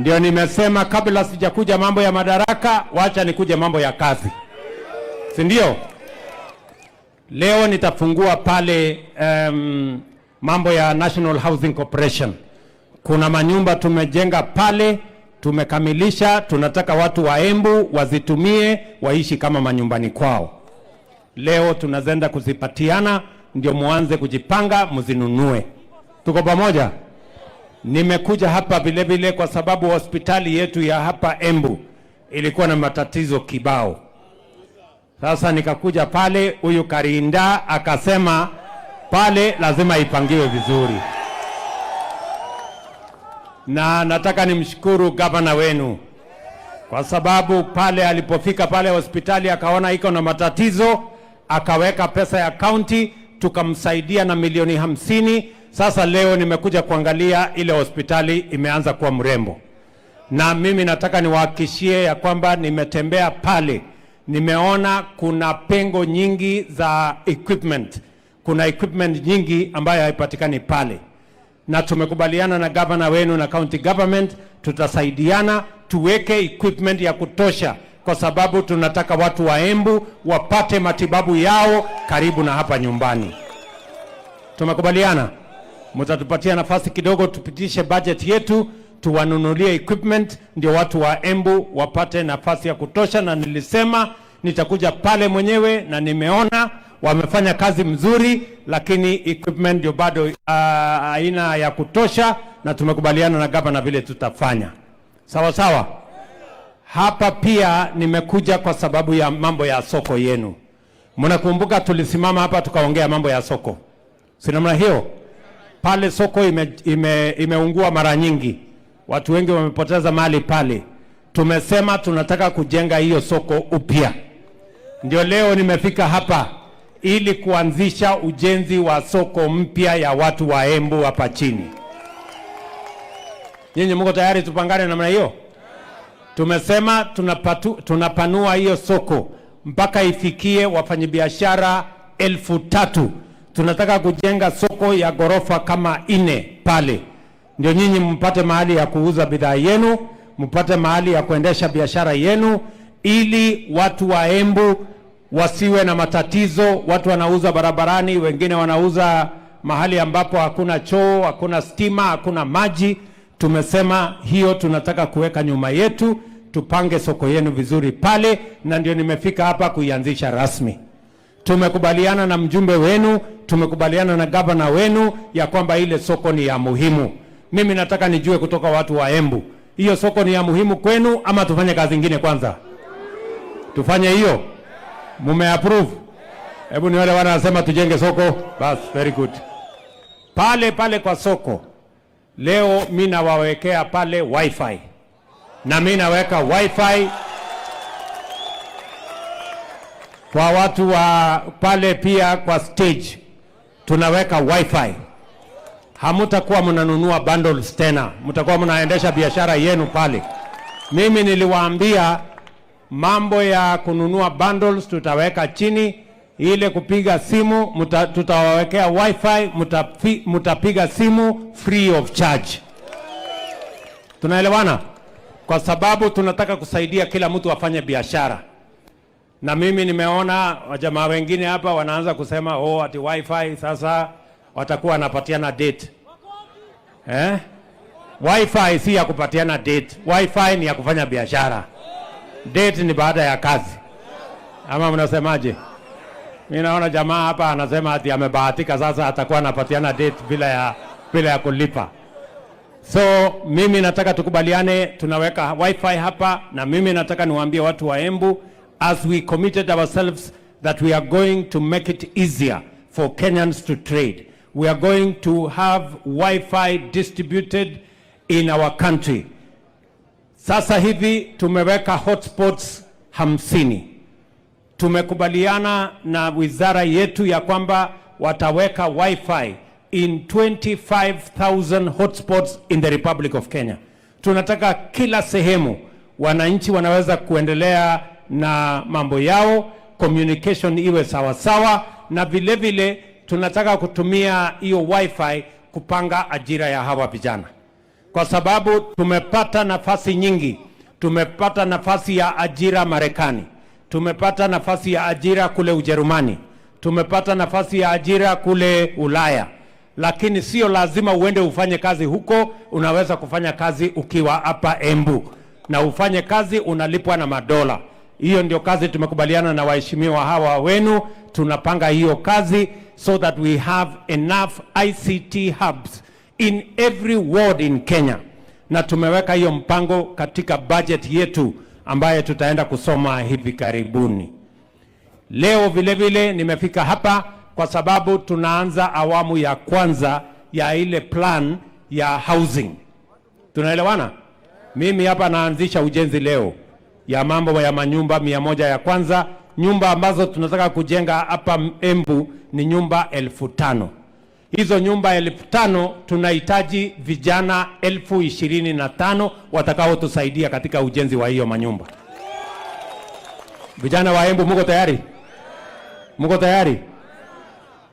Ndio nimesema kabla sijakuja mambo ya madaraka, wacha nikuje mambo ya kazi. Si ndio? Leo nitafungua pale mambo ya National Housing Corporation. Kuna manyumba tumejenga pale, tumekamilisha, tunataka watu wa Embu wazitumie waishi kama manyumbani kwao. Leo tunazenda kuzipatiana, ndio muanze kujipanga mzinunue. Tuko pamoja? Nimekuja hapa vile vile kwa sababu hospitali yetu ya hapa Embu ilikuwa na matatizo kibao. Sasa nikakuja pale, huyu Karinda akasema pale lazima ipangiwe vizuri. Na nataka nimshukuru gavana wenu kwa sababu pale alipofika pale hospitali akaona iko na matatizo, akaweka pesa ya county, tukamsaidia na milioni 50. Sasa leo nimekuja kuangalia ile hospitali imeanza kuwa mrembo. Na mimi nataka niwahakikishie ya kwamba nimetembea pale, nimeona kuna pengo nyingi za equipment. Kuna equipment nyingi ambayo haipatikani pale. Na tumekubaliana na governor wenu na county government, tutasaidiana tuweke equipment ya kutosha kwa sababu tunataka watu wa Embu wapate matibabu yao karibu na hapa nyumbani. Tumekubaliana? Mtatupatia nafasi kidogo tupitishe budget yetu, tuwanunulie equipment ndio watu wa Embu wapate nafasi ya kutosha, na nilisema nitakuja pale mwenyewe na nimeona wamefanya kazi mzuri, lakini equipment ndio bado aina ya kutosha, na tumekubaliana na gavana vile tutafanya. Sawa sawa? Hapa pia nimekuja kwa sababu ya mambo ya soko yenu. Mnakumbuka tulisimama hapa tukaongea mambo ya soko. Si namna hiyo? Pale soko imeungua mara nyingi. Watu wengi wamepoteza mali pale. Tumesema tunataka kujenga hiyo soko upya. Ndio leo nimefika hapa ili kuanzisha ujenzi wa soko mpya ya watu wa Embu hapa chini. Nyinyi mko tayari tupangane namna hiyo? Tumesema tunapanua hiyo soko mpaka ifikie wafanyabiashara 3,000. Tunataka kujenga soko ya gorofa kama 4 pale. Ndio nyinyi mpate mahali ya kuuza bidhaa yenu, mpate mahali ya kuendesha biashara yenu, ili watu wa Embu wasiwe na matatizo. Watu wanauza barabarani, wengine wanauza mahali ambapo hakuna choo, hakuna stima, hakuna maji. Tumesema hiyo tunataka kuweka nyuma yetu, tupange soko yenu vizuri pale, na ndio nimefika hapa kuianzisha rasmi. Tumekubaliana na mjumbe wenu, tumekubaliana na gavana wenu ya kwamba ile soko ni ya muhimu. Mimi nataka nijue kutoka watu wa Embu, hiyo soko ni ya muhimu kwenu ama tufanye kazi nyingine kwanza? Tufanye hiyo? Mume approve? Hebu ni wale wanasema tujenge soko, bas, very good. Pale kwa soko leo mimi nawawekea pale wifi. Na mimi naweka wifi kwa watu wa pale, pia kwa stage tunaweka wifi. Hamutakuwa mnanunua bundles tena, mtakuwa mnaendesha biashara yenu pale. Mimi niliwaambia mambo ya kununua bundles tutaweka chini, ile kupiga simu tutawawekea wifi, mutapiga simu free of charge. Tunaelewana? Kwa sababu tunataka kusaidia kila mtu afanye biashara. Na mimi nimeona wajamaa wengine hapa wanaanza kusema ati wifi sasa watakuwa wanapatiana date. Wifi si ya kupatiana date. Wifi ni ya kufanya biashara. Date ni baada ya kazi. Ama mnasemaje? Mimi naona jamaa hapa anasema ati amebahatika sasa atakuwa anapatiana date bila ya kulipa. So mimi nataka tukubaliane tunaweka wifi hapa, na mimi nataka niwaambie watu wa Embu, as we committed ourselves that we are going to make it easier for Kenyans to trade. We are going to have wifi distributed in our country. Sasa hivi tumeweka hotspots 50. Tumekubaliana na wizara yetu ya kwamba wataweka wifi in 25,000 hotspots in the Republic of Kenya. Tunataka kila sehemu wananchi wanaweza kuendelea na mambo yao, communication iwe sawa sawa, na vile vile tunataka kutumia hiyo wifi kupanga ajira ya hawa vijana. kwa sababu tumepata nafasi nyingi. Tumepata nafasi ya ajira Marekani, tumepata nafasi ya ajira kule Ujerumani, tumepata nafasi ya ajira kule Ulaya. Lakini sio lazima uende ufanye kazi huko, unaweza kufanya kazi ukiwa hapa Embu, na ufanye kazi unalipwa na madola. Hiyo ndio kazi tumekubaliana na waheshimiwa hawa wenu. Tunapanga hiyo kazi so that we have enough ICT hubs in every ward in Kenya, na tumeweka hiyo mpango katika budget yetu ambaye tutaenda kusoma hivi karibuni. Leo vile vile nimefika hapa kwa sababu tunaanza awamu ya kwanza ya ile plan ya housing. Tunaelewana? Mimi hapa naanzisha ujenzi leo ya mambo ya manyumba 100 ya kwanza. Nyumba ambazo tunataka kujenga hapa Embu ni nyumba 5,000. Hizo nyumba 5,000 tunahitaji vijana 25,000 watakao tusaidia katika ujenzi wa hiyo manyumba. Vijana wa Embu, mko tayari? Mko tayari?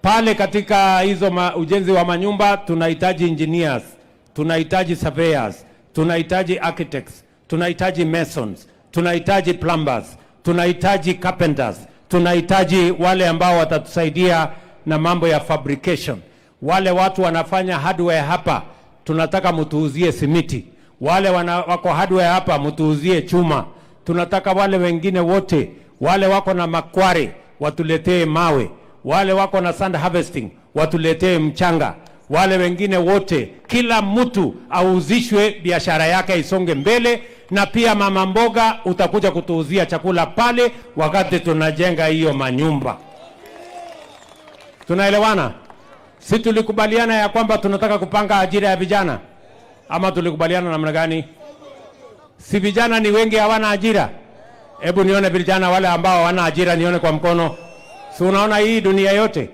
Pale katika hizo ujenzi wa manyumba tunahitaji engineers, tunahitaji surveyors, tunahitaji architects, tunahitaji masons, tunahitaji plumbers, tunahitaji carpenters, tunahitaji wale ambao watatusaidia na mambo ya fabrication. Wale watu wanafanya hardware hapa, tunataka mtuuzie simiti. Wale wako hardware hapa, mtuuzie chuma. Tunataka wale wengine wote, wale wako na makware, watuletee mawe. Wale wako na sand harvesting, watuletee mchanga. Wale wengine wote, kila mtu auzishwe, biashara yake isonge mbele. Na pia mama mboga, utakuja kutuuzia chakula pale wakati tunajenga hiyo manyumba. Tunaelewana? Si tulikubaliana ya kwamba tunataka kupanga ajira ya vijana? Ama tulikubaliana namna gani? Si vijana ni wengi hawana ajira? Hebu nione vijana wale ambao hawana ajira, nione kwa mkono. Si unaona hii dunia yote?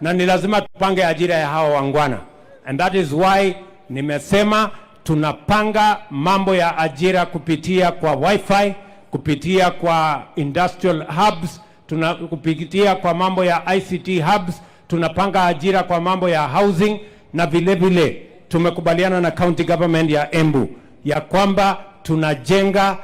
Na ni lazima tupange ajira ya hawa wangwana. And that is why nimesema tunapanga mambo ya ajira kupitia kwa wifi, kupitia kwa industrial hubs, kupitia kwa mambo ya ICT hubs. Tunapanga ajira kwa mambo ya housing, na vile vile tumekubaliana na county government ya Embu ya kwamba tunajenga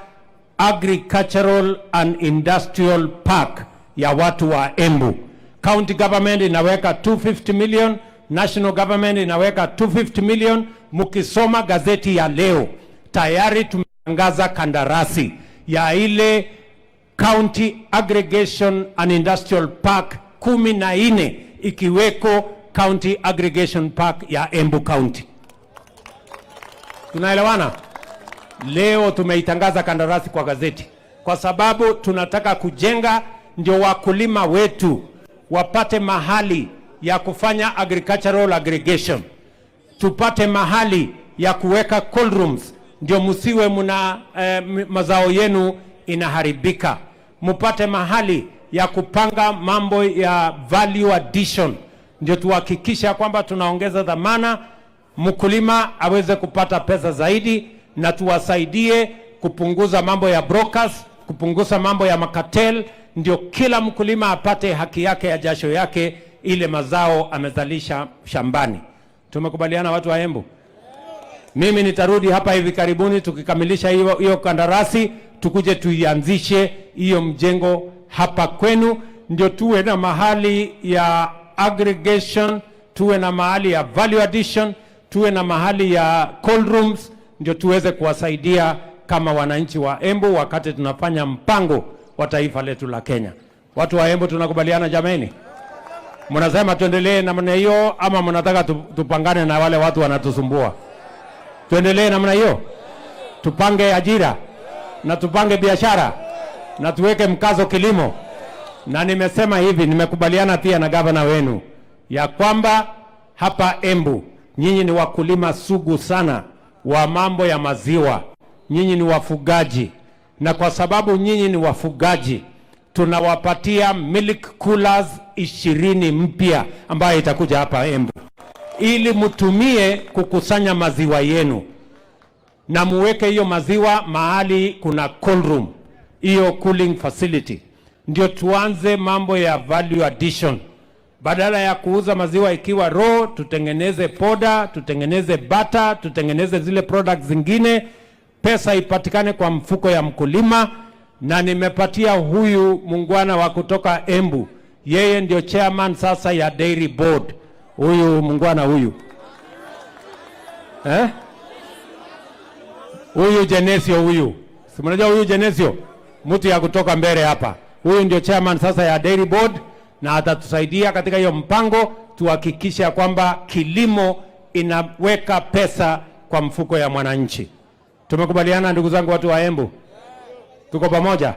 agricultural and industrial park ya watu wa Embu. County government inaweka 250 million, national government inaweka 250 million. Mukisoma gazeti ya leo, tayari tumetangaza kandarasi ya ile county aggregation and industrial park 14, ikiweko county aggregation park ya Embu County. Tunaelewana? Leo tumeitangaza kandarasi kwa gazeti kwa sababu tunataka kujenga, ndio wakulima wetu wapate mahali ya kufanya agricultural aggregation, tupate mahali ya kuweka cold rooms, ndio musiwe muna mazao yenu inaharibika. Mupate mahali ya kupanga mambo ya value addition, ndio tuhakikisha kwamba tunaongeza dhamana, mkulima aweze kupata pesa zaidi, na tuwasaidie kupunguza mambo ya brokers, kupunguza mambo ya makatel, ndio kila mkulima apate haki yake ya jasho yake, ile mazao amezalisha shambani. Tumekubaliana watu wa Embu? Mimi nitarudi hapa hivi karibuni tukikamilisha hiyo kandarasi, tukuje tuianzishe hiyo mjengo hapa kwenu, ndio tuwe na mahali ya aggregation, tuwe na mahali ya value addition, tuwe na mahali ya cold rooms, ndio tuweze kuwasaidia kama wananchi wa Embu wakati tunafanya mpango wa taifa letu la Kenya. Watu wa Embu tunakubaliana jameni? Mnasema tuendelee namna hiyo ama mnataka tupangane na wale watu wanatusumbua? Tuendelee namna hiyo? Tupange ajira na tupange biashara na tuweke mkazo kilimo. Na nimesema hivi, nimekubaliana pia na gavana wenu ya kwamba hapa Embu nyinyi ni wakulima sugu sana wa mambo ya maziwa. Nyinyi ni wafugaji, na kwa sababu nyinyi ni wafugaji, tunawapatia milk coolers 20 mpya ambayo itakuja hapa Embu, ili mtumie kukusanya maziwa yenu, na muweke hiyo maziwa mahali kuna cold room, hiyo cooling facility. Ndio tuanze mambo ya value addition. Badala ya kuuza maziwa ikiwa raw, tutengeneze poda, tutengeneze bata, tutengeneze zile products zingine, pesa ipatikane kwa mfuko ya mkulima. Na nimepatia huyu mungwana wa kutoka Embu, yeye ndio chairman sasa ya dairy board. Huyu mungwana huyu huyu Genesio huyu, si mnajua huyu Genesio, mtu ya kutoka mbele hapa, huyu ndio chairman sasa ya dairy board, na atatusaidia katika hiyo mpango tuhakikisha kwamba kilimo inaweka pesa kwa mfuko ya mwananchi. Tumekubaliana ndugu zangu watu wa Embu? Tuko pamoja?